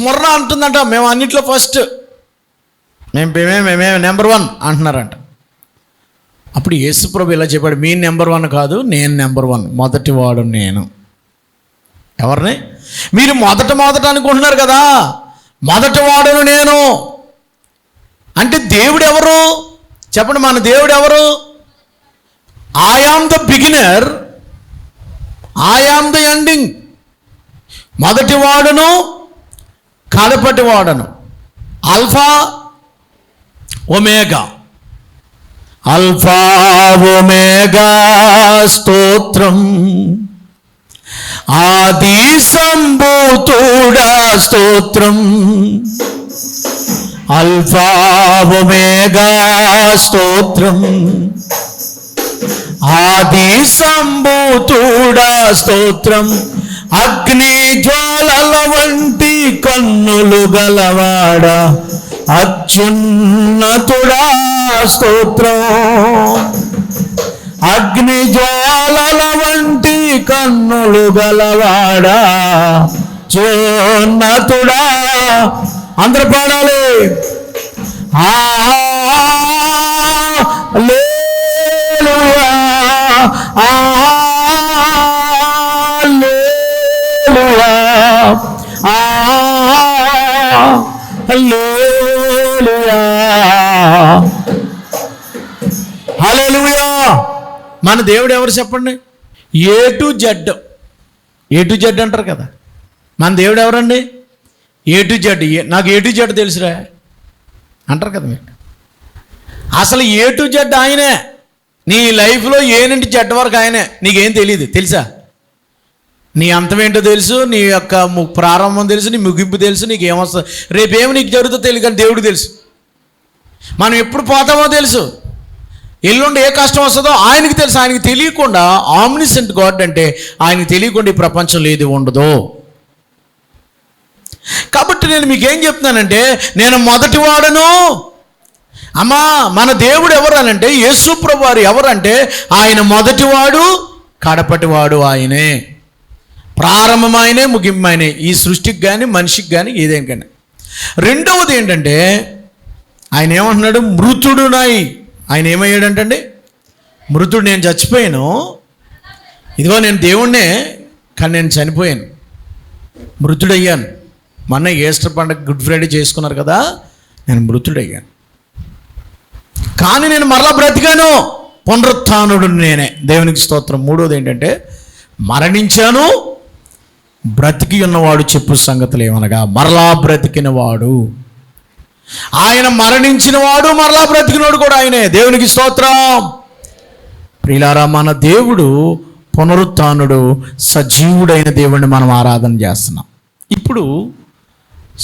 స్మరణ అంటుందంట మేము అన్నిట్లో ఫస్ట్, మేమే నెంబర్ 1 అంటున్నారంట. అప్పుడు యేసుప్రభు ఇలా చెప్పాడు, మీ నెంబర్ 1 కాదు, నేను నెంబర్ 1, మొదటివాడు నేను. ఎవరిని మీరు మొదట అనుకుంటున్నారు కదా, మొదటివాడును నేను అంటే దేవుడు ఎవరు చెప్పండి? మన దేవుడు ఎవరు? I am the beginner, I am the ending. మొదటివాడును కడపటివాడును, ఆల్ఫా ఒమేగా. ఆల్ఫా ఒమేగా స్తోత్రం, ఆది సంభూతుడా స్తోత్రం. ఆల్ఫా ఒమేగా స్తోత్రం, ఆది సంభూతుడా స్తోత్రం. అగ్ని జ్వాలల వంటి కన్నులు గలవాడా అత్యున్నతుడా స్తోత్రం. అగ్ని జ్వాలల వంటి కన్నులు గలవాడా అత్యున్నతుడా. అందరూ పాడాలి. హల్లెలూయా, హల్లెలూయా, హల్లెలూయా, హల్లెలూయా. మన దేవుడు ఎవరు చెప్పండి? ఏ టు జెడ్ అంటారు కదా. మన దేవుడు ఎవరండి? A to Z. నాకు ఏ టు జెడ్ తెలుసురా అంటారు కదా మీరు. అసలు ఏ టు జెడ్ ఆయనే. నీ లైఫ్లో ఏ నుండి జెడ్ వరకు ఆయనే. నీకేం తెలియదు తెలుసా? నీ అంతమేంటో తెలుసు, నీ యొక్క ప్రారంభం తెలుసు, నీ ముగింపు తెలుసు, నీకు ఏమొస్తుంది, రేపేమి నీకు జరుగుతుందో తెలియదు, కానీ దేవుడికి తెలుసు. మనం ఎప్పుడు పోతామో తెలుసు, ఎల్లుండి ఏ కష్టం వస్తుందో ఆయనకి తెలుసు. ఆయనకి తెలియకుండా, ఆమ్నిసెంట్ గాడ్ అంటే ఆయనకి తెలియకుండా ఈ ప్రపంచంలో ఏది ఉండదు. కాబట్టి నేను మీకేం చెప్తున్నానంటే, నేను మొదటివాడను. అమ్మా, మన దేవుడు ఎవరు అనంటే, యేసు ప్రభువు వారు ఎవరంటే, ఆయన మొదటివాడు, కడపటివాడు ఆయనే. ప్రారంభం ఆయనే, ముగింపు ఆయనే. ఈ సృష్టికి కానీ మనిషికి కానీ ఏదేం కానీ. రెండవది ఏంటంటే, ఆయన ఏమంటున్నాడు? మృతుడునాయి. ఆయన ఏమయ్యాడంటండి? మృతుడు. నేను చచ్చిపోయాను, ఇదిగో నేను దేవుణ్ణే, కానీ నేను చనిపోయాను, మృతుడయ్యాను. మొన్న ఈస్టర్ పండుగ, గుడ్ ఫ్రైడే చేసుకున్నారు కదా, నేను మృతుడయ్యాను, కానీ నేను మరలా బ్రతికాను, పునరుత్థానుడు నేనే. దేవునికి స్తోత్రం. మూడోది ఏంటంటే, మరణించాను, బ్రతికి ఉన్నవాడు చెప్పు సంగతులు ఏమనగా మరలా బ్రతికినవాడు. ఆయన మరణించిన వాడు, మరలా బ్రతికినవాడు కూడా ఆయనే. దేవునికి స్తోత్రం. ప్రియులారా, మన దేవుడు పునరుత్థానుడు, సజీవుడైన దేవుడిని మనం ఆరాధన చేస్తున్నాం. ఇప్పుడు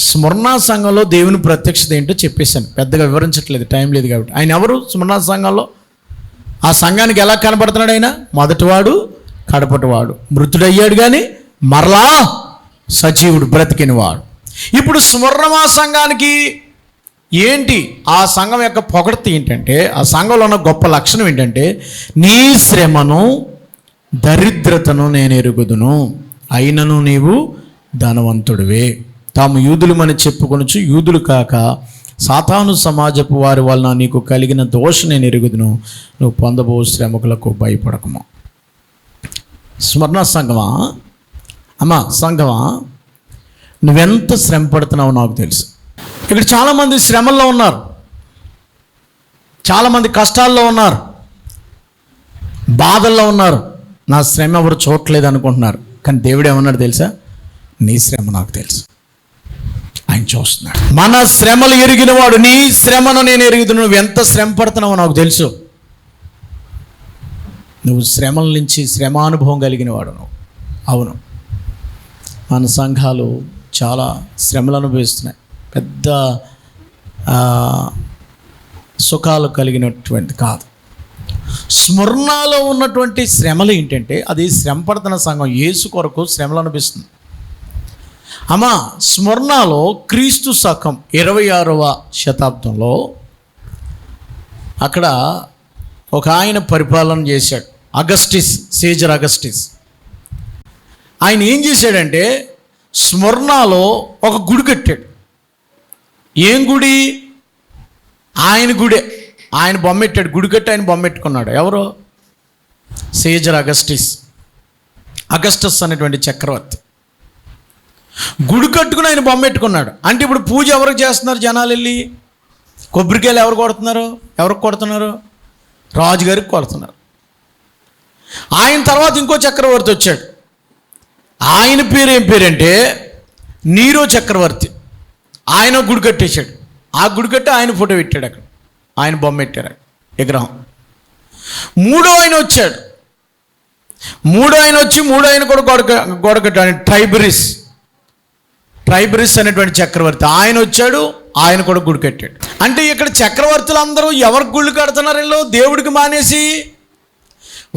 స్మరణ సంఘంలో దేవుని ప్రత్యక్షత ఏంటో చెప్పేశాను, పెద్దగా వివరించట్లేదు, టైం లేదు కాబట్టి. ఆయన ఎవరు స్మరణ సంఘంలో? ఆ సంఘానికి ఎలా కనపడుతున్నాడు? ఆయన మొదటివాడు, కడపటివాడు, మృతుడయ్యాడు కానీ మరలా సజీవుడు, బ్రతికినవాడు. ఇప్పుడు స్మరణ సంఘానికి ఏంటి? ఆ సంఘం యొక్క పొగడ్త ఏంటంటే, ఆ సంఘంలో ఉన్న గొప్ప లక్షణం ఏంటంటే, నీ శ్రమను దరిద్రతను నేను ఎరుగుదును, అయినను నీవు ధనవంతుడివే. తాము యూదులమని చెప్పుకొనుచు యూదులు కాక సాతాను సమాజపు వారి వలన నీకు కలిగిన దోషం నేను ఎరుగుదును, నువ్వు పొందబో శ్రమకులకు భయపడకము. స్మరణ సంఘమా, అమ్మా సంఘమా, నువ్వెంత శ్రమ పడుతున్నావో నాకు తెలుసు. ఇక్కడ చాలామంది శ్రమల్లో ఉన్నారు, చాలామంది కష్టాల్లో ఉన్నారు, బాధల్లో ఉన్నారు. నా శ్రమ ఎవరు చూడట్లేదు అనుకుంటున్నారు, కానీ దేవుడు ఏమన్నాడు తెలుసా? నీ శ్రమ నాకు తెలుసు, ఆయన చూస్తున్నాడు. మన శ్రమలు ఎరిగినవాడు, నీ శ్రమను నేను ఎరుగుతున్నాను. నువ్వు ఎంత శ్రమ పడుతున్నావో నాకు తెలుసు. నువ్వు శ్రమల నుంచి శ్రమానుభవం కలిగినవాడు నువ్వు. అవును, మన సంఘాలు చాలా శ్రమలు అనుభవిస్తున్నాయి, పెద్ద సుఖాలు కలిగినటువంటి కాదు. స్మరణలో ఉన్నటువంటి శ్రమలు ఏంటంటే, అది శ్రమ పడుతున్న సంఘం యేసు కొరకు శ్రమలు అనిపిస్తుంది. అమ్మా, స్మరణలో క్రీస్తు శకం 26వ శతాబ్దంలో అక్కడ ఒక ఆయన పరిపాలన చేశాడు, అగస్టిస్, సీజర్ అగస్టిస్. ఆయన ఏం చేశాడంటే, స్మరణలో ఒక గుడి కట్టాడు. ఏం గుడి? ఆయన గుడే. ఆయన బొమ్మ పెట్టాడు, గుడి కట్టి ఆయన బొమ్మ పెట్టుకున్నాడు. ఎవరు? సీజర్ అగస్టస్ అనేటువంటి చక్రవర్తి గుడి కట్టుకుని ఆయన బొమ్మ పెట్టుకున్నాడు. అంటే ఇప్పుడు పూజ ఎవరికి చేస్తున్నారు జనాలు వెళ్ళి? కొబ్బరికాయలు ఎవరు కొడుతున్నారు? ఎవరికి కొడుతున్నారు? రాజుగారికి కొడుతున్నారు. ఆయన తర్వాత ఇంకో చక్రవర్తి వచ్చాడు. ఆయన పేరు ఏం పేరంటే నీరో చక్రవర్తి. ఆయన గుడి కట్టేశాడు. ఆ గుడి కట్టి ఆయన ఫోటో పెట్టాడు, అక్కడ ఆయన బొమ్మ పెట్టారు, విగ్రహం. మూడో ఆయన వచ్చాడు. మూడో ఆయన కూడా గోడ కట్టాడు. ట్రైబరిస్ అనేటువంటి చక్రవర్తి ఆయన వచ్చాడు, ఆయన కూడా గుడి కట్టాడు. అంటే ఇక్కడ చక్రవర్తులు అందరూ ఎవరికి గుళ్ళు కడుతున్నారు? వీళ్ళు దేవుడికి మానేసి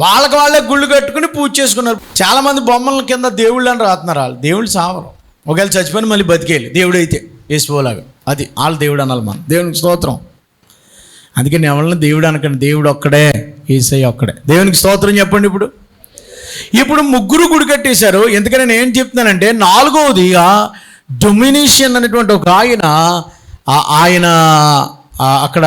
వాళ్ళకి వాళ్ళే గుళ్ళు కట్టుకుని పూజ చేసుకున్నారు. చాలామంది బొమ్మల కింద దేవుళ్ళు అని రాస్తున్నారు. వాళ్ళు దేవుళ్ళు సావరు, ఒకవేళ చచ్చిపోయిన మళ్ళీ బతికేయాలి. దేవుడు అయితే వేసిపోలాగా, అది వాళ్ళ దేవుడు అనాలి. మనం దేవునికి స్తోత్రం. అందుకని ఎవరిని దేవుడు అనకండి, దేవుడు ఒక్కడే, యేసయ్య ఒక్కడే. దేవునికి స్తోత్రం చెప్పండి. ఇప్పుడు ముగ్గురు గుడి కట్టేశారు. ఎందుకని నేను ఏం చెప్తున్నానంటే, నాలుగవదిగా డొమినిషన్ అనేటువంటి ఒక ఆయన అక్కడ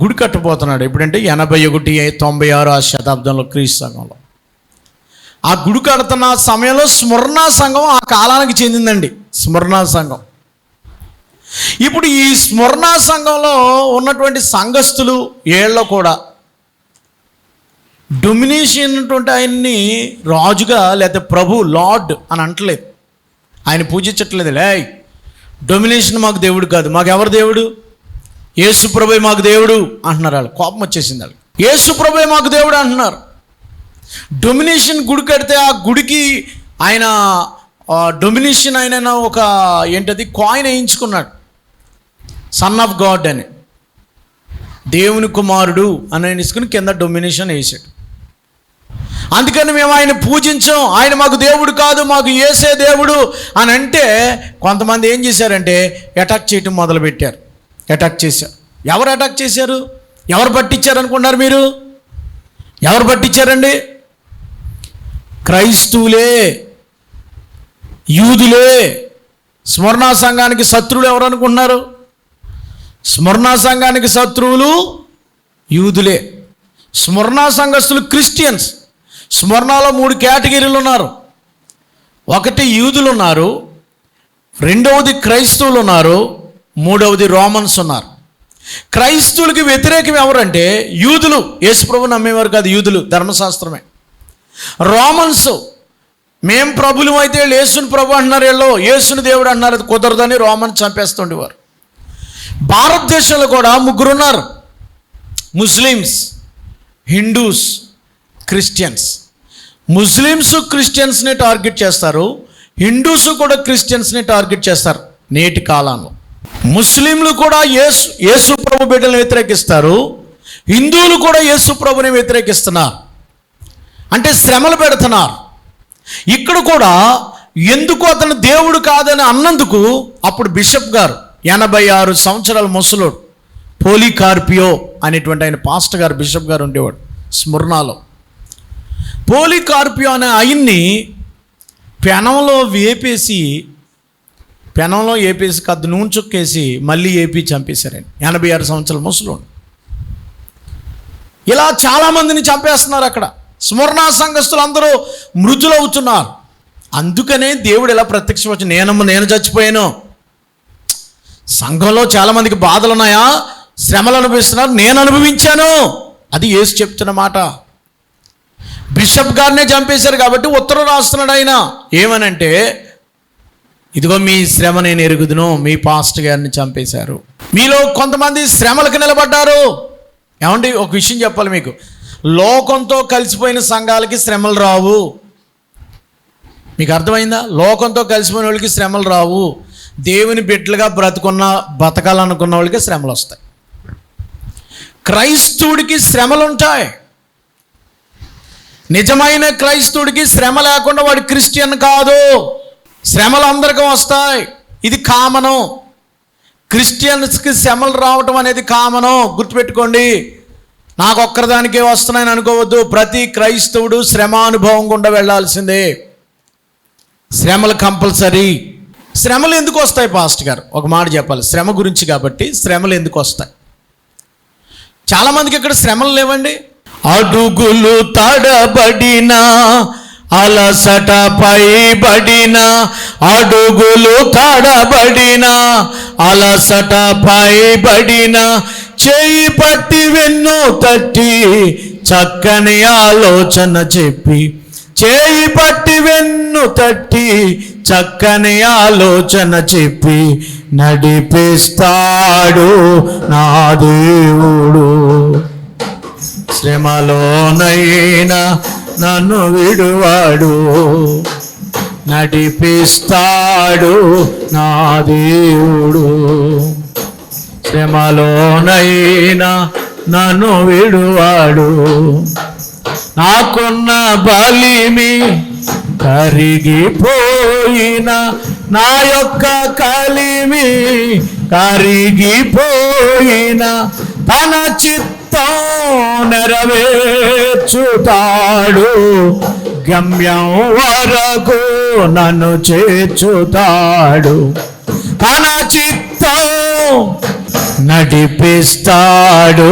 గుడి కట్టబోతున్నాడు. ఎప్పుడంటే 81-96 శతాబ్దంలో, క్రీస్తు సంఘంలో. ఆ గుడి కడుతున్న సమయంలో స్మరణ సంఘం ఆ కాలానికి చెందిందండి. స్మరణ సంఘం. ఇప్పుడు ఈ స్మరణ సంఘంలో ఉన్నటువంటి సంఘస్థులు ఏళ్ళలో కూడా డొమినేషన్ అటువంటి ఆయన్ని రాజుగా లేకపోతే ప్రభు లార్డ్ అని అంటలేదు. ఆయన పూజించట్లేదు. డొమినేషన్ మాకు దేవుడు కాదు, మాకు ఎవరు దేవుడు? యేసు ప్రభువే మాకు దేవుడు అంటున్నారు. వాళ్ళు కోపం వచ్చేసింది. వాళ్ళు యేసు ప్రభువే మాకు దేవుడు అంటున్నారు. డొమినేషన్ గుడి కడితే ఆ గుడికి ఆయన డొమినేషన్ ఆయన ఒక ఏంటది కాయిన్ వేయించుకున్నాడు, సన్ ఆఫ్ గాడ్ అని, దేవుని కుమారుడు అని వేసుకుని కింద డొమినేషన్ వేసాడు. అందుకని మేము ఆయన పూజించాం, ఆయన మాకు దేవుడు కాదు, మాకు యేసే దేవుడు అని అంటే కొంతమంది ఏం చేశారంటే అటాక్ చేయటం మొదలుపెట్టారు. అటాక్ చేశారు. ఎవరు అటాక్ చేశారు? ఎవరు పట్టించారు అనుకున్నారు మీరు? ఎవరు పట్టించారండి? క్రైస్తవులే, యూదులే. స్మరణ సంఘానికి శత్రువులు ఎవరు అనుకుంటున్నారు? స్మరణ సంఘానికి శత్రువులు యూదులే. స్మరణ సంఘస్థులు క్రిస్టియన్స్. స్మరణలో 3 కేటగిరీలు ఉన్నారు. ఒకటి యూదులు ఉన్నారు, రెండవది క్రైస్తవులు ఉన్నారు, మూడవది రోమన్స్ ఉన్నారు. క్రైస్తవులకి వ్యతిరేకం ఎవరంటే యూదులు. యేసుప్రభు నమ్మేవారు కాదు యూదులు, ధర్మశాస్త్రమే. రోమన్స్ మేం ప్రభులు అయితే యేసుని ప్రభు అంటున్నారు, వీళ్ళు యేసుని దేవుడు అంటున్నారు, అది కుదరదని రోమన్స్ చంపేస్తుండేవారు. భారతదేశంలో కూడా 3 ఉన్నారు, ముస్లిమ్స్, హిందూస్, క్రిస్టియన్స్. ముస్లిమ్స్ క్రిస్టియన్స్ని టార్గెట్ చేస్తారు, హిందూస్ కూడా క్రిస్టియన్స్ని టార్గెట్ చేస్తారు. నేటి కాలంలో ముస్లింలు కూడా యేసు ప్రభు బిడ్డలను వ్యతిరేకిస్తారు, హిందువులు కూడా యేసు ప్రభుని వ్యతిరేకిస్తున్నారు. అంటే శ్రమలు పెడుతున్నారు. ఇక్కడ కూడా ఎందుకు అతను దేవుడు కాదని అన్నందుకు అప్పుడు బిషప్ గారు 86 సంవత్సరాల ముసలోడు పోలికార్పియో అనేటువంటి ఆయన పాస్టర్ గారు, బిషప్ గారు ఉండేవాడు స్మరణలో. పోలికార్పియో అనే ఆయన్ని పెనంలో ఏపేసి కద్దు నూనె చుక్కేసి మళ్ళీ ఏపీ చంపేశారండి. 86 సంవత్సరాల ముసలోడు. ఇలా చాలామందిని చంపేస్తున్నారు అక్కడ. స్మరణ సంఘస్థులు అందరూ మృతులవుతున్నారు. అందుకనే దేవుడు ఇలా ప్రత్యక్షం నేను చచ్చిపోయాను. సంఘంలో చాలామందికి బాధలు ఉన్నాయా, శ్రమలు అనుభవిస్తున్నారు, నేను అనుభవించాను. అది యేసు చెప్తున్న మాట. బిషప్ గారినే చంపేశారు కాబట్టి ఉత్తరం రాస్తున్నాడు ఆయన. ఏమనంటే, ఇదిగో మీ శ్రమ నేను ఎరుగుదును, మీ పాస్టర్ గారిని చంపేశారు. మీలో కొంతమంది శ్రమలకు నిలబడ్డారు. ఏమండి, ఒక విషయం చెప్పాలి మీకు, లోకంతో కలిసిపోయిన సంఘాలకి శ్రమలు రావు. మీకు అర్థమైందా? లోకంతో కలిసిపోయిన వాళ్ళకి శ్రమలు రావు. దేవుని బిడ్డలుగా బతకాలనుకున్న వాళ్ళకి శ్రమలు వస్తాయి. క్రైస్తవుడికి శ్రమలు ఉంటాయి. నిజమైన క్రైస్తవుడికి శ్రమ లేకుండా వాడు క్రిస్టియన్ కాదు. శ్రమలు అందరికీ వస్తాయి, ఇది కామను. క్రిస్టియన్స్కి శ్రమలు రావటం అనేది కామను, గుర్తుపెట్టుకోండి. నాకు ఒక్కరిదానికే వస్తున్నాయని అనుకోవద్దు. ప్రతి క్రైస్తవుడు శ్రమానుభవం గుండా వెళ్ళాల్సిందే. శ్రమలు కంపల్సరీ. శ్రమలు ఎందుకు వస్తాయి పాస్టర్ గారు? ఒక మాట చెప్పాలి శ్రమ గురించి కాబట్టి. శ్రమలు ఎందుకు వస్తాయి? చాలామందికి ఇక్కడ శ్రమలు లేవండి. అడుగులు తడబడిన, అలసట పైబడిన, అడుగులు తడబడిన, అలసట పైబడిన, చేయి పట్టి వెన్ను తట్టి చక్కని ఆలోచన చెప్పి, చేయి పట్టి వెన్ను తట్టి చక్కని ఆలోచన చెప్పి నడిపిస్తాడు నా దేవుడు. శ్రమలోనైనా నన్ను విడువాడు, నడిపిస్తాడు నా దేవుడు. శ్రమలోనైనా నన్ను విడువాడు. నాకున్న బలిమి కరిగిపోయిన, నా యొక్క కలిమి కరిగిపోయిన, తన చిత్తం నెరవేర్చుతాడు, గమ్యం వరకు నన్ను చేర్చుతాడు. తన చిత్తం నడిపిస్తాడు.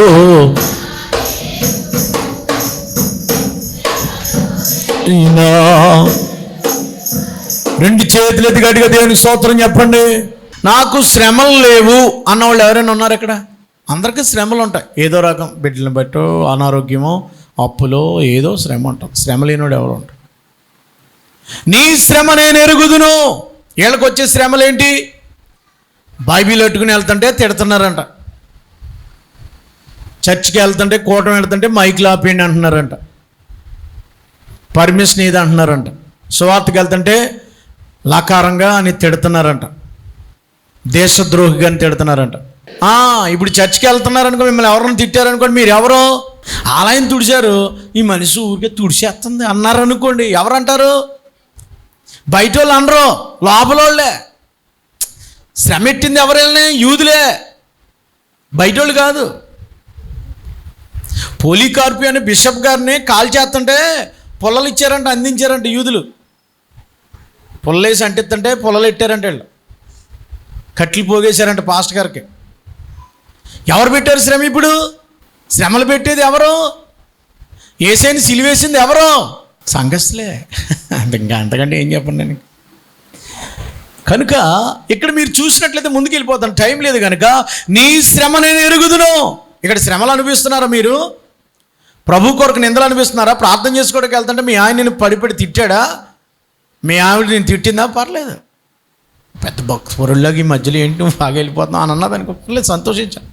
రెండు చేతులెత్తి గట్టిగా దేవునికి స్తోత్రం చెప్పండి. నాకు శ్రమలు లేవు అన్నవాళ్ళు ఎవరైనా ఉన్నారు ఇక్కడ? అందరికీ శ్రమలు ఉంటాయి, ఏదో రకం, బిడ్డలను బట్టో, అనారోగ్యమో, అప్పులో, ఏదో శ్రమ ఉంటాం. శ్రమ లేనివాడు ఎవరు ఉంటారు? నీ శ్రమ నేను ఎరుగుదును. వీళ్ళకి వచ్చే శ్రమలేంటి? బైబిల్ పెట్టుకుని వెళ్తుంటే తిడుతున్నారంట, చర్చికి వెళ్తుంటే, కూటమి వెళ్తుంటే మైక్లు ఆపేయండి అంటున్నారంట, పర్మిషన్ ఇది అంటున్నారంట, సువార్తకి వెళ్తుంటే లకారంగా అని తిడుతున్నారంట, దేశద్రోహిగా అని తిడుతున్నారంట. ఇప్పుడు చర్చికి వెళ్తున్నారనుకో, మిమ్మల్ని ఎవరైనా తిట్టారనుకోండి, మీరు ఎవరో ఆలయం తుడిచారు, ఈ మనిషి ఊరికే తుడిచేస్తుంది అన్నారనుకోండి, ఎవరంటారు? బయట వాళ్ళు అనరు, లోపల వాళ్ళే. శ్రమ ఎట్టింది ఎవరైనా? యూదులే, బయట వాళ్ళు కాదు. పోలీకార్పి అనే బిషప్ గారిని కాల్ చేస్తుంటే పొల్లలు ఇచ్చారంట, అందించారంట యూదులు. పొల్లేసి అంటిస్తుంటే పొల్లలు ఎట్టారంట, వీళ్ళు కట్లు పోగేశారంట పాస్టర్ గారికి. ఎవరు పెట్టారు శ్రమ? ఇప్పుడు శ్రమలు పెట్టేది ఎవరు? ఏసైని సిలివేసింది ఎవరు? సంఘస్థులే. ఇంకా అంతకంటే ఏం చెప్పండి నేను. కనుక ఇక్కడ మీరు చూసినట్లయితే ముందుకు వెళ్ళిపోతాను, టైం లేదు కనుక. నీ శ్రమ నేను ఎరుగుదును. ఇక్కడ శ్రమలు అనిపిస్తున్నారా మీరు? ప్రభు కొరకు నిందలు అనిపిస్తున్నారా? ప్రార్థన చేసుకోవడానికి వెళ్తుంటే మీ ఆయన నేను పడిపడి తిట్టాడా? మీ ఆవిడ నేను తిట్టిందా? పర్లేదు, పెద్ద భక్తులాగా ఈ మధ్యలో ఏంటి నువ్వు బాగా వెళ్ళిపోతున్నావు అని అన్నది అనుకో, లేదు, సంతోషించాను.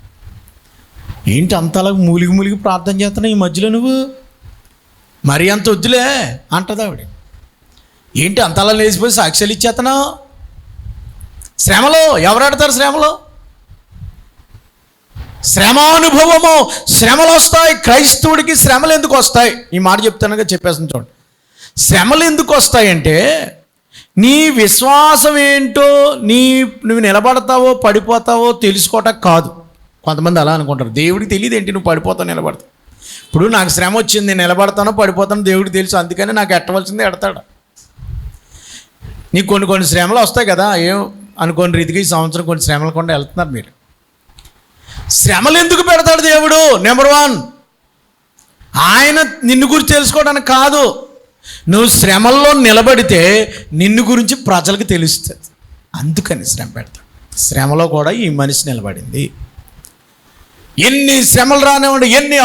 ఏంటి అంతలాగా మూలిగి ప్రార్థన చేస్తున్నావు ఈ మధ్యలో నువ్వు? మరీ అంత వద్దులే అంటది ఆవిడ. ఏంటి అంతలా లేచిపోయి సాక్ష్యాలు ఇచ్చేస్తున్నావు? శ్రమలో ఎవరు ఆడతారు? శ్రమలో శ్రమానుభవము, శ్రమలు వస్తాయి. క్రైస్తవుడికి శ్రమలు ఎందుకు వస్తాయి? ఈ మాట చెప్తానుగా చెప్పేస్తాను చూడండి. శ్రమలు ఎందుకు వస్తాయంటే, నీ విశ్వాసం ఏంటో, నువ్వు నిలబడతావో పడిపోతావో తెలుసుకోవటం కాదు. కొంతమంది అలా అనుకుంటారు, దేవుడికి తెలియదు ఏంటి నువ్వు పడిపోతావు నిలబడతావు. ఇప్పుడు నాకు శ్రమ వచ్చింది, నేను నిలబడతానో పడిపోతానో దేవుడికి తెలుసు, అందుకని నాకు ఎట్టవలసింది ఎడతాడు. నీకు కొన్ని శ్రమలు వస్తాయి కదా, ఏం అనుకోని రీతిగా ఈ సంవత్సరం కొన్ని శ్రమలు కూడా వెళ్తున్నారు మీరు. శ్రమలు ఎందుకు పెడతాడు దేవుడు? నెంబర్ 1, ఆయన నిన్ను గురించి తెలుసుకోవడానికి కాదు. నువ్వు శ్రమల్లో నిలబడితే నిన్ను గురించి ప్రజలకు తెలుస్తుంది, అందుకని శ్రమ పెడతాడు. శ్రమలో కూడా ఈ మనిషి నిలబడింది. ఎన్ని శ్రమలు రానివ్వండి, ఎన్ని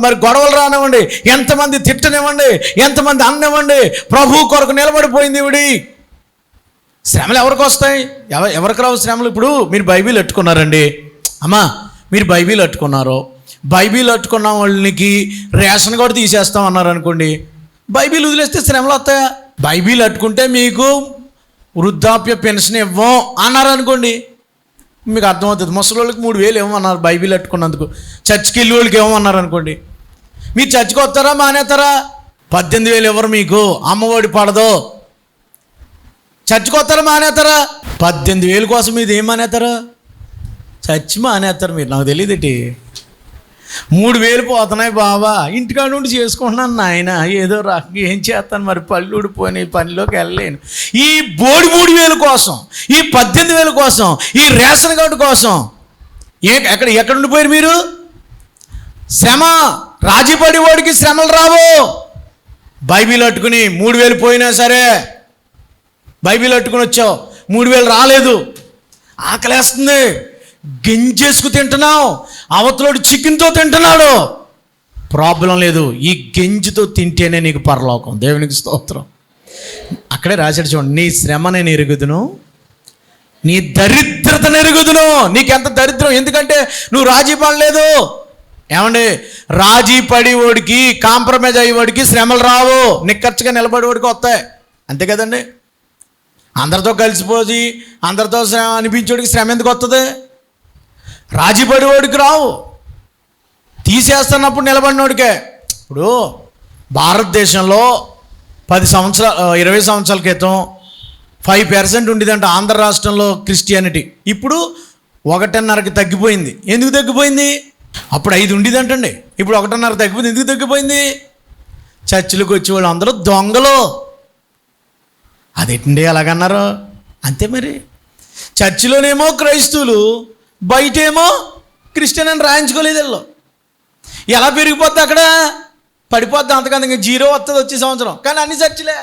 మరి గొడవలు రానివ్వండి, ఎంతమంది తిట్టనివ్వండి, ఎంతమంది అన్నివ్వండి, ప్రభు కొరకు నిలబడిపోయింది ఇవిడి. శ్రమలు ఎవరికి వస్తాయి? ఎవరికి రావు శ్రమలు? ఇప్పుడు మీరు బైబిల్ పెట్టుకున్నారండి, అమ్మా మీరు బైబిల్ పెట్టుకున్నారు, బైబిల్ పెట్టుకున్న వాళ్ళకి రేషన్ కూడా తీసేస్తాం అన్నారు అనుకోండి, బైబిల్ వదిలేస్తే శ్రమలు వస్తాయా? బైబిల్ పెట్టుకుంటే మీకు వృద్ధాప్య పెన్షన్ ఇవ్వం అన్నారు అనుకోండి, మీకు అర్థమవుతుంది. ముసలోళ్ళకి 3,000 ఏమన్నారు బైబిల్ పెట్టుకున్నందుకు. చర్చికి వెళ్ళి వాళ్ళకి ఏమన్నారు అనుకోండి, మీరు చర్చికి వస్తారా మానేస్తారా? 18,000 ఇవ్వరు మీకు, అమ్మఒడి పడదు. చర్చికి వస్తారా మానేస్తారా? 18,000 కోసం మీరు ఏం మానేస్తారా? చర్చి మానేస్తారు మీరు, నాకు తెలియదేటి. 3,000 పోతున్నాయి బాబా, ఇంటికాడ నుండి చేసుకుంటున్నాను నాయన, ఏదో రకంగా ఏం చేస్తాను మరి, పళ్ళు ఊడిపోయి పనిలోకి వెళ్ళలేను. ఈ బోడి 3,000 కోసం, ఈ 18,000 కోసం, ఈ రేషన్ కార్డు కోసం ఎక్కడ ఉండిపోయారు మీరు? శ్రమ, రాజీపడి వాడికి శ్రమలు రావు. బైబిల్ అట్టుకుని 3,000 పోయినా సరే, బైబిల్ అట్టుకుని వచ్చావు, 3,000 రాలేదు, ఆకలేస్తుంది, గింజేసుకు తింటున్నావు, అవతలోడు చికెన్తో తింటున్నాడు, ప్రాబ్లం లేదు, ఈ గింజతో తింటేనే నీకు పరలోకం. దేవునికి స్తోత్రం. అక్కడే రాశాడు చూడండి, నీ శ్రమ నేను ఎరుగుదును, నీ దరిద్రతను ఎరుగుదును. నీకెంత దరిద్రం, ఎందుకంటే నువ్వు రాజీ పడలేదు. ఏమండి, రాజీ పడేవాడికి, కాంప్రమైజ్ అయ్యేవాడికి శ్రమలు రావు, నిక్కచ్చిగా నిలబడేవాడికి వస్తాయి, అంతే కదండి. అందరితో కలిసిపోయి అందరితో అనిపించేవాడికి శ్రమ ఎందుకు వస్తుంది? రాజీ పడేవాడికి రావు, తీసేస్తున్నప్పుడు నిలబడినోడికే. ఇప్పుడు భారతదేశంలో 20 సంవత్సరాల క్రితం 5% ఉండేదంట ఆంధ్ర రాష్ట్రంలో క్రిస్టియానిటీ. ఇప్పుడు 1.5కి తగ్గిపోయింది. ఎందుకు తగ్గిపోయింది? అప్పుడు 5 ఉండేదంటండి, ఇప్పుడు 1.5 తగ్గిపోయింది. ఎందుకు తగ్గిపోయింది? చర్చిలకు వచ్చేవాళ్ళు అందరూ దొంగలు. అదేంటి అలాగన్నారు? అంతే మరి. చర్చిలోనేమో క్రైస్తవులు, బయటేమో క్రిస్టియన్ అని రాయించుకోలేదు వీళ్ళు. ఎలా పెరిగిపోద్ది అక్కడ? పడిపోద్ది, అంతకంత ఇంకా 0 వస్తుంది వచ్చే సంవత్సరం. కానీ అన్ని చర్చిలే.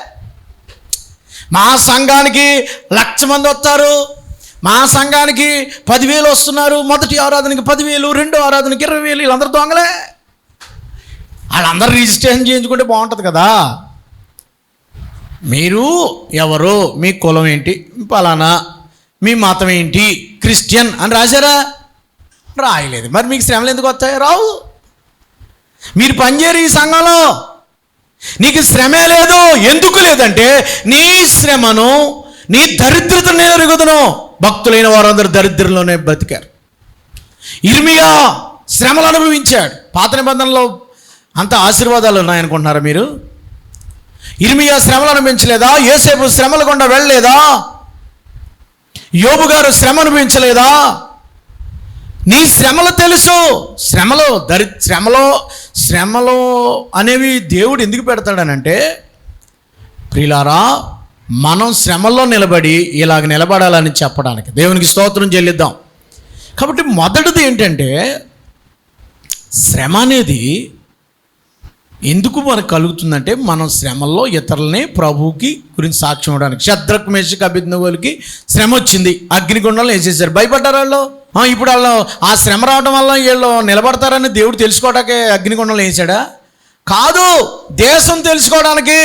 మా సంఘానికి 1,00,000 మంది వస్తారు, మా సంఘానికి 10,000 వస్తున్నారు. మొదటి ఆరాధనకి 10,000, రెండో ఆరాధనకి 20,000. వీళ్ళందరూ దొంగలే. వాళ్ళందరూ రిజిస్ట్రేషన్ చేయించుకుంటే బాగుంటుంది కదా. మీరు ఎవరు, మీ కులం ఏంటి, పలానా, మీ మతం ఏంటి, క్రిస్టియన్ అని రాశారా? రాయలేదు. మరి మీకు శ్రమలు ఎందుకు వస్తాయి? రావు. మీరు పనిచేయరు ఈ సంఘంలో, నీకు శ్రమే లేదు. ఎందుకు లేదంటే నీ శ్రమను, నీ దరిద్రతను నేను ఎరుగుదును. భక్తులైన వారందరూ దరిద్రంలోనే బతికారు. ఇర్మియా శ్రమలు అనుభవించాడు. పాత నిబంధనలో అంత ఆశీర్వాదాలు ఉన్నాయనుకుంటున్నారా మీరు? ఇర్మియా శ్రమలు అనుభవించలేదా? యోసేపు శ్రమల గుండా వెళ్ళలేదా? యోబు గారు శ్రమ అనుభవించలేదా? నీ శ్రమలు తెలుసు. శ్రమలో అనేవి దేవుడు ఎందుకు పెడతాడనంటే, ప్రియులారా, మనం శ్రమల్లో నిలబడి ఇలాగ నిలబడాలని చెప్పడానికి. దేవునికి స్తోత్రం చెల్లిద్దాం. కాబట్టి మొదటిది ఏంటంటే, శ్రమ అనేది ఎందుకు మనకు కలుగుతుందంటే, మనం శ్రమల్లో ఇతరులని ప్రభువుకి గురించి సాక్ష్యం ఇవ్వడానికి. శద్రక్ మేషక్ అబేద్నెగోలకి శ్రమ వచ్చింది, అగ్నిగుండంలో వేసేసారు. భయపడ్డారు వాళ్ళు. ఇప్పుడు వాళ్ళు ఆ శ్రమ రావడం వల్ల వీళ్ళు నిలబడతారని దేవుడు తెలుసుకోవడానికి అగ్నిగుండంలో వేసాడా? కాదు, దేశం తెలుసుకోవడానికి,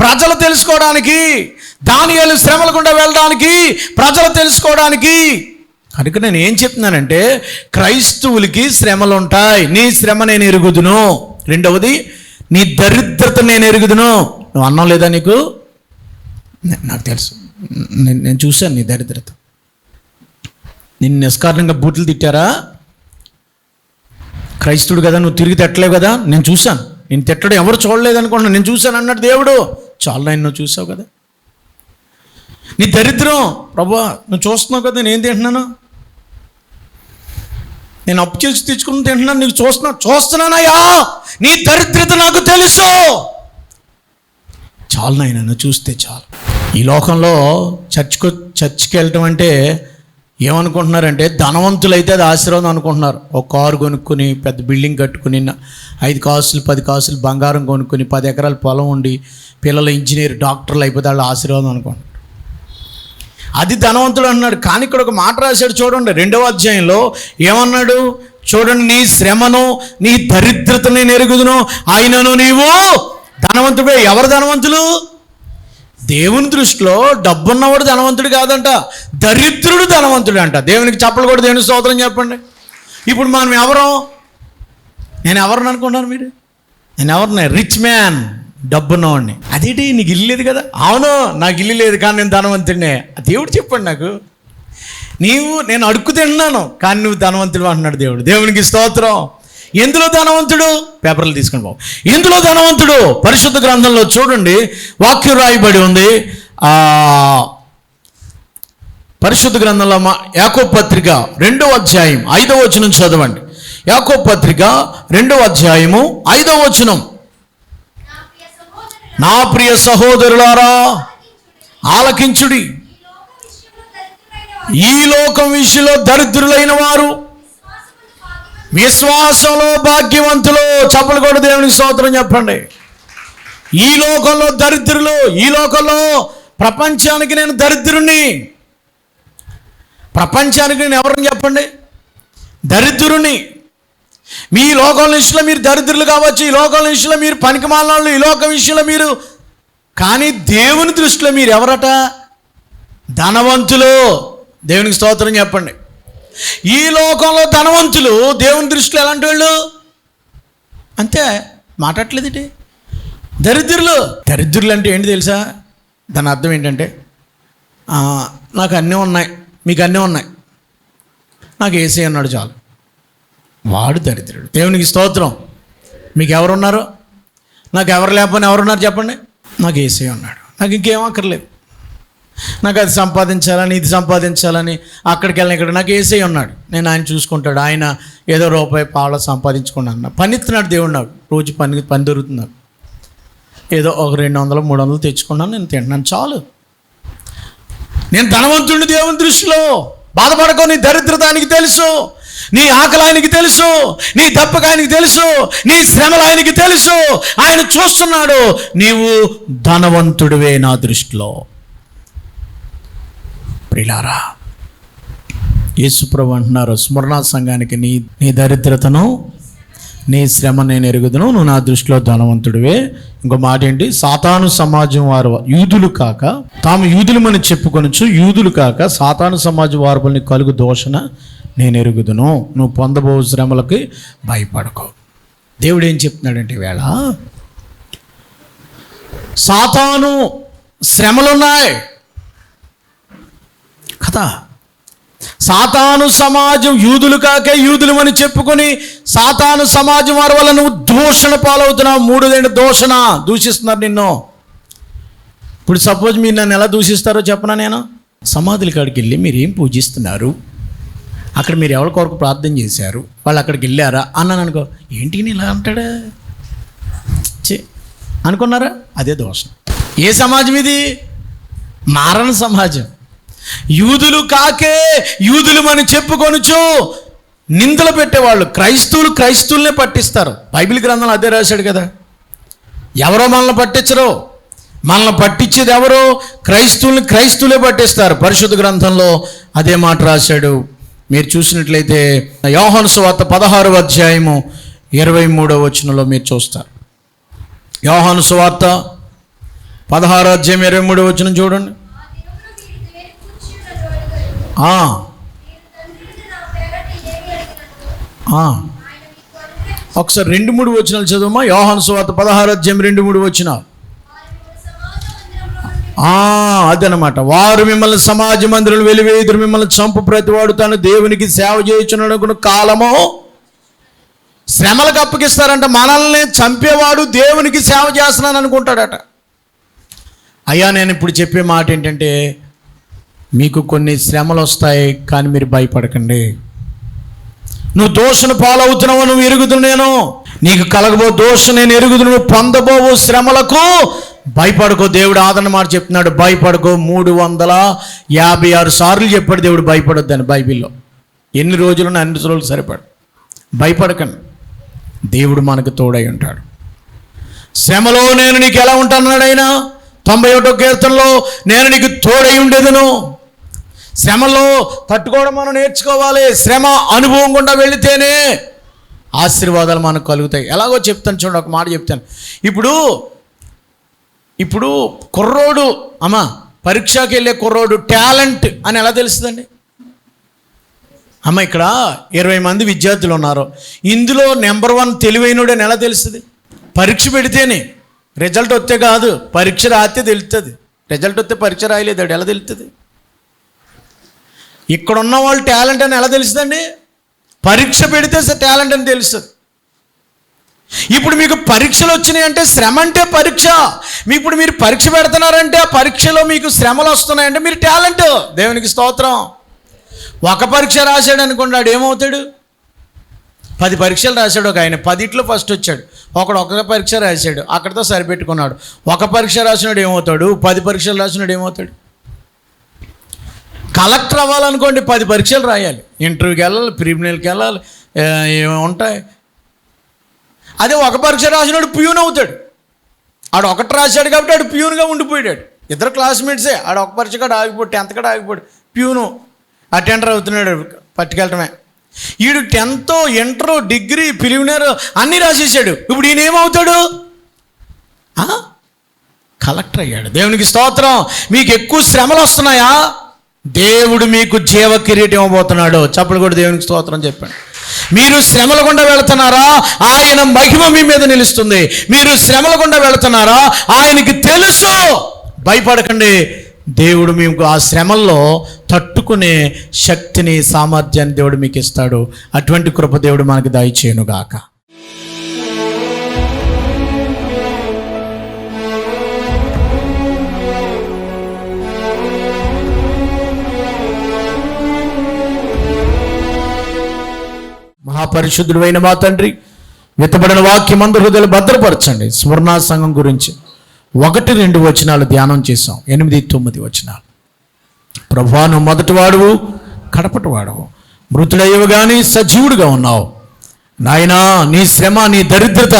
ప్రజలు తెలుసుకోవడానికి, దానియేలు శ్రమల గుండా వెళ్ళడానికి, ప్రజలు తెలుసుకోవడానికి. కనుక నేను ఏం చెప్తున్నానంటే, క్రైస్తవులకి శ్రమలు ఉంటాయి. నీ శ్రమ నేను ఎరుగుదును. రెండవది, నీ దరిద్రత నేను ఎరుగుదును. నువ్వు అన్నం లేదా నీకు? నాకు తెలుసు, నేను చూశాను నీ దరిద్రత. నిన్ను నిష్కారణంగా బూట్లు తిట్టారా? క్రైస్తవుడు కదా, నువ్వు తిరిగి తిట్టలేవు కదా, నేను చూశాను. నేను తిట్టడం ఎవరు చూడలేదు అనుకుంటున్నాను, నేను చూశాను అన్నాడు దేవుడు. చాలా ఆయన నువ్వు చూసావు కదా. నీ దరిద్రం, ప్రభువా నువ్వు చూస్తున్నావు కదా నేను ఏం తింటున్నాను, నేను అప్పు చేసి తెచ్చుకుని తింటున్నాను, నీకు చూస్తున్నానయ్యా, నీ దరిద్రత నాకు తెలుసు. చాలు నాయన, నువ్వు చూస్తే చాలు. ఈ లోకంలో చర్చికి వెళ్ళటం అంటే ఏమనుకుంటున్నారంటే, ధనవంతులైతే అది ఆశీర్వాదం అనుకుంటున్నారు. ఒక కారు కొనుక్కొని, పెద్ద బిల్డింగ్ కట్టుకుని, 5 కాసులు 10 కాసులు బంగారం కొనుక్కొని, 10 ఎకరాల పొలం ఉండి, పిల్లలు ఇంజనీర్ డాక్టర్లు అయిపోతే వాళ్ళు ఆశీర్వాదం అనుకుంటున్నారు. అది ధనవంతుడు అన్నాడు. కానీ ఇక్కడ ఒక మాట రాశాడు చూడండి, 2వ అధ్యాయంలో ఏమన్నాడు చూడండి, నీ శ్రమను, నీ దరిద్రతను నేను ఎరుగుదును, ఆయనను నీవు ధనవంతుడే. ఎవరు ధనవంతులు? దేవుని దృష్టిలో డబ్బున్నవాడు ధనవంతుడు కాదంట, దరిద్రుడు ధనవంతుడు అంట. దేవునికి చప్పలు కూడా, దేవుని స్తోత్రం చెప్పండి. ఇప్పుడు మనం ఎవరం? నేను ఎవరిని అనుకుంటున్నాను మీరు? నేను ఎవరిని? రిచ్ మ్యాన్, డబ్బున్నవాడిని. అదేంటి నీకు ఇల్లు లేదు కదా? అవును, నాకు ఇల్లు లేదు కానీ నేను ధనవంతుడినే. దేవుడు చెప్పండి నాకు. నేను అడుక్కు తింటున్నాను కానీ నువ్వు ధనవంతుడు అంటున్నాడు దేవుడు. దేవునికి స్తోత్రం. ఎందులో ధనవంతుడు? పేపర్లు తీసుకుని బాబు. ఎందులో ధనవంతుడు? పరిశుద్ధ గ్రంథంలో చూడండి, వాక్యం రాయబడి ఉంది. పరిశుద్ధ గ్రంథంలో యాకోబు పత్రిక 2వ అధ్యాయం 5వ వచనం చదవండి. యాకోబు పత్రిక 2వ అధ్యాయము 5వ వచనం. నా ప్రియ సహోదరులారా ఆలకించుడి, ఈ లోకం విషయంలో దరిద్రులైన వారు విశ్వాసంలో భాగ్యవంతులు. చప్పలు కూడా దేవునికి స్తోత్రం చెప్పండి. ఈ లోకంలో దరిద్రులు, ఈ లోకంలో ప్రపంచానికి నేను దరిద్రుని. ప్రపంచానికి నేను ఎవరని చెప్పండి? దరిద్రుని. మీ లోకం విషయంలో మీరు దరిద్రులు కావచ్చు, ఈ లోకం విషయంలో మీరు పనికిమాలిన వాళ్ళు, ఈ లోకం విషయంలో మీరు, కానీ దేవుని దృష్టిలో మీరు ఎవరట? ధనవంతులు. దేవునికి స్తోత్రం చెప్పండి. ఈ లోకంలో ధనవంతులు దేవుని దృష్టిలో ఎలాంటి వాళ్ళు? అంతే, మాట్లాడలేదండి. దరిద్రులు. దరిద్రులు అంటే ఏంటి తెలుసా? దాని అర్థం ఏంటంటే, నాకు అన్నీ ఉన్నాయి, మీకు అన్నీ ఉన్నాయి, నాకు ఏసీ అన్నాడు చాలు, వాడు దరిద్రుడు. దేవునికి స్తోత్రం. మీకు ఎవరున్నారు? నాకు ఎవరు లేకపోయినా ఎవరున్నారు చెప్పండి? నాకు ఏసీ ఉన్నాడు, నాకు ఇంకేం అక్కర్లేదు, నాకు అది సంపాదించాలని ఇది సంపాదించాలని అక్కడికి వెళ్ళిన ఇక్కడ నాకు ఏసీ ఉన్నాడు, నేను ఆయన చూసుకుంటాడు, ఆయన ఏదో రూపాయి పావుల సంపాదించుకున్నాను, పని ఇస్తున్నాడు దేవుడు నాకు, రోజు పని దొరుకుతుంది నాకు, ఏదో ఒక 200 300 తెచ్చుకున్నాను, నేను తింటున్నాను చాలు, నేను ధనవంతుడిని దేవుని దృష్టిలో. బాధపడకో, నీ దరిద్రత ఆయనకి తెలుసు, నీ ఆకలి ఆయనకి తెలుసు, నీ దప్పక ఆయనకి తెలుసు, నీ శ్రమలు ఆయనకి తెలుసు, ఆయన చూస్తున్నాడు. నీవు ధనవంతుడివే నా దృష్టిలో. ప్రియులారా, యేసుప్రభు అంటున్నారు స్మరణ సంఘానికి, నీ దరిద్రతను నీ శ్రమ నేను ఎరుగుదును, నువ్వు నా దృష్టిలో ధనవంతుడివే. ఇంకో మాట ఏంటి? సాతాను సమాజం వారు యూదులు కాక తాము యూదులమని చెప్పుకొనొచ్చు, యూదులు కాక సాతాను సమాజం వారిని కలుగు దోషణ నేను ఎరుగుదును, నువ్వు పొందబో శ్రమలకి భయపడకో. దేవుడు ఏం చెప్తున్నాడంటే, వేళ సాతాను శ్రమలున్నాయి కదా, సాతాను సమాజం యూదులు కాకే యూదులమని చెప్పుకొని సాతాను సమాజం వారి వల్ల నువ్వు దూషణ పాలవుతున్నావు. 3 దూషణ, దూషిస్తున్నారు నిన్ను. ఇప్పుడు సపోజ్ మీరు నన్ను ఎలా దూషిస్తారో చెప్పనా? నేను సమాధుల కాడికి వెళ్ళి మీరు ఏం పూజిస్తున్నారు, అక్కడ మీరు ఎవరి కొరకు ప్రార్థన చేశారు, వాళ్ళు అక్కడికి వెళ్ళారా అన్నాను అనుకో, ఏంటి నేను ఇలా అంటాడా అనుకున్నారా? అదే దోషం. ఏ సమాజం ఇది? మారణ సమాజం. యూదులు కాకే యూదులమని చెప్పుకొనుచు నిందలు పెట్టేవాళ్ళు క్రైస్తవులనే పట్టిస్తారు. బైబిల్ గ్రంథంలో అదే రాశాడు కదా. ఎవరో మనల్ని పట్టించరు, మనల్ని పట్టించేది ఎవరో? క్రైస్తవులే పట్టిస్తారు. పరిశుద్ధ గ్రంథంలో అదే మాట రాశాడు. మీరు చూసినట్లయితే యోహాను సువార్త 16వ అధ్యాయము 23వ వచనంలో మీరు చూస్తారు. యోహాను సువార్త 16వ అధ్యాయం 23వ వచనం చూడండి. ఒకసారి 2-3 వచనాలు చదువుమా. యోహాను సువార్త 16వ అధ్యాయం 2-3 వచనాలు. అదనమాట. వారు మిమ్మల్ని సమాజ మందిరంలో వెలివేయుదురు, మిమ్మల్ని చంపు ప్రతివాడు తాను దేవునికి సేవ చేయుచున్న కాలము. శ్రమలకు అప్పగిస్తారంట. మనల్ని చంపేవాడు దేవునికి సేవ చేస్తున్నాను అనుకుంటాడట. అయ్యా, నేను ఇప్పుడు చెప్పే మాట ఏంటంటే, మీకు కొన్ని శ్రమలు వస్తాయి, కానీ మీరు భయపడకండి. నువ్వు దోషణ పాలవుతున్నావు, నువ్వు ఎరుగుదును, నేను నీకు కలగబో దోషం నేను ఎరుగుదు, నువ్వు పొందబోవు శ్రమలకు భయపడుకో. దేవుడు ఆదరణ మాట చెప్తున్నాడు, భయపడుకో. 356 సార్లు చెప్పాడు దేవుడు భయపడొద్దని బైబిల్లో. ఎన్ని రోజులు అన్ని రోజులు సరిపడు. భయపడకండి, దేవుడు మనకు తోడై ఉంటాడు. శ్రమలో నేను నీకు ఎలా ఉంటానన్నాడు ఆయన 91వ కీర్తనలో, నేను నీకు తోడై ఉండేదను. శ్రమలో తట్టుకోవడం మనం నేర్చుకోవాలి. శ్రమ అనుభవం గుండా వెళితేనే ఆశీర్వాదాలు మనకు కలుగుతాయి. ఎలాగో చెప్తాను చూడండి, ఒక మాట చెప్తాను. ఇప్పుడు కుర్రోడు పరీక్షకి వెళ్ళే కుర్రోడు టాలెంట్ అని ఎలా తెలుస్తుందండి? ఇక్కడ 20 మంది విద్యార్థులు ఉన్నారు, ఇందులో నెంబర్ 1 తెలివైనడు అని ఎలా తెలుస్తుంది? పరీక్ష పెడితేనే, రిజల్ట్ వస్తే కాదు, పరీక్ష రాస్తే తెలుస్తుంది. రిజల్ట్ వస్తే పరీక్ష రాయలేదు ఎలా తెలుస్తుంది? ఇక్కడ ఉన్న వాళ్ళు టాలెంట్ అని ఎలా తెలుస్తుందండి? పరీక్ష పెడితే టాలెంట్ అని తెలుస్తుంది. ఇప్పుడు మీకు పరీక్షలు వచ్చినాయి అంటే శ్రమ అంటే పరీక్ష. ఇప్పుడు మీరు పరీక్ష పెడుతున్నారంటే ఆ పరీక్షలో మీకు శ్రమలు వస్తున్నాయంటే మీరు టాలెంట్. దేవునికి స్తోత్రం. ఒక పరీక్ష రాశాడు అనుకున్నాడు, ఏమవుతాడు? 10 పరీక్షలు రాశాడు ఒక ఆయన, 10 ఫస్ట్ వచ్చాడు. ఒకడు ఒక పరీక్ష రాశాడు, అక్కడితో సరిపెట్టుకున్నాడు. ఒక పరీక్ష రాసినాడు ఏమవుతాడు, 10 పరీక్షలు రాసినాడు ఏమవుతాడు? కలెక్టర్ అవ్వాలనుకోండి 10 పరీక్షలు రాయాలి, ఇంటర్వ్యూకి వెళ్ళాలి, ప్రిలిమినరీకి వెళ్ళాలి, ఉంటాయి. అదే ఒక పరీక్ష రాసినాడు ప్యూన్ అవుతాడు. ఆడు ఒకటి రాశాడు కాబట్టి ఆడు ప్యూన్గా ఉండిపోయాడు. ఇద్దరు క్లాస్మేట్సే, ఆడు ఒక పరీక్ష కాడ ఆగిపోయాడు, 10th కాడ ఆగిపోయాడు, ప్యూను అటెండర్ అవుతున్నాడు, పట్టుకెళ్ళటమే. వీడు 10th, ఇంటర్, డిగ్రీ, ప్రిలిమినరీ అన్నీ రాసేసాడు. ఇప్పుడు ఈయన ఏమవుతాడు? కలెక్టర్ అయ్యాడు. దేవునికి స్తోత్రం. మీకు ఎక్కువ శ్రమలు వస్తున్నాయా? దేవుడు మీకు జీవ కిరీటం ఇవ్వబోతున్నాడు. చప్పుడు కూడా దేవునికి స్తోత్రం చెప్పండి. మీరు శ్రమల గుండా వెళుతున్నారా? ఆయన మహిమ మీ మీద నిలుస్తుంది. మీరు శ్రమల గుండా వెళుతున్నారా? ఆయనకి తెలుసు. భయపడకండి. దేవుడు మీకు ఆ శ్రమల్లో తట్టుకునే శక్తిని, సామర్థ్యాన్ని దేవుడు మీకు ఇస్తాడు. అటువంటి కృప దేవుడు మనకి దయచేయునుగాక. మహాపరిశుద్ధుడు అయిన మా తండ్రి, విత్తబడిన వాక్యం అందరి హృదయాలు భద్రపరచండి. స్వర్ణ సంఘం గురించి 1-2 వచనాలు ధ్యానం చేసాం. 8-9 వచనాలు. ప్రభువా, నువ్వు మొదటి వాడువు, కడపటి వాడువు, మృతుడయ్యవు కానీ సజీవుడిగా ఉన్నావు. నాయనా, నీ శ్రమ, నీ దరిద్రత,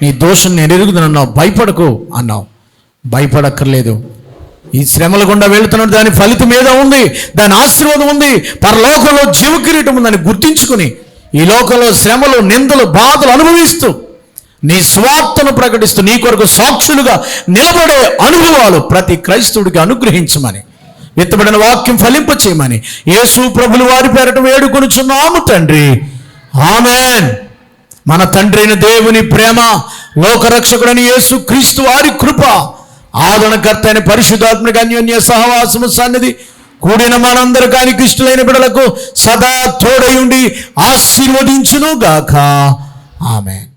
నీ దోషం నేను ఎరుగుదనన్నావు. భయపడకు అన్నావు. భయపడక్కర్లేదు. ఈ శ్రమల గుండా వెళుతున్నాడు, దాని ఫలితం ఏదో ఉంది, దాని ఆశీర్వాదం ఉంది, పరలోకంలో జీవ కిరీటం ఉందని గుర్తించుకుని ఈ లోకంలో శ్రమలు, నిందలు, బాధలు అనుభవిస్తూ నీ స్వార్థను ప్రకటిస్తూ నీ కొరకు సాక్షులుగా నిలబడే అనుభవాలు ప్రతి క్రైస్తవుడికి అనుగ్రహించమని, విత్తబడిన వాక్యం ఫలింప చేయమని యేసు ప్రభులు వారి పేరట వేడుకొనుచున్నాము తండ్రి. ఆమేన్. మన తండ్రి అయిన దేవుని ప్రేమ, లోకరక్షకుడని యేసు క్రీస్తు వారి కృప, ఆదరణకర్త అయిన పరిశుద్ధాత్మక అన్యోన్య సహవాసము సన్నిధి కూడిన మనందరికీ ఆయనకి ఇష్టలైన బిడ్డలకు సదా తోడై ఉండి ఆశీర్వదించును గాక. ఆమేన్.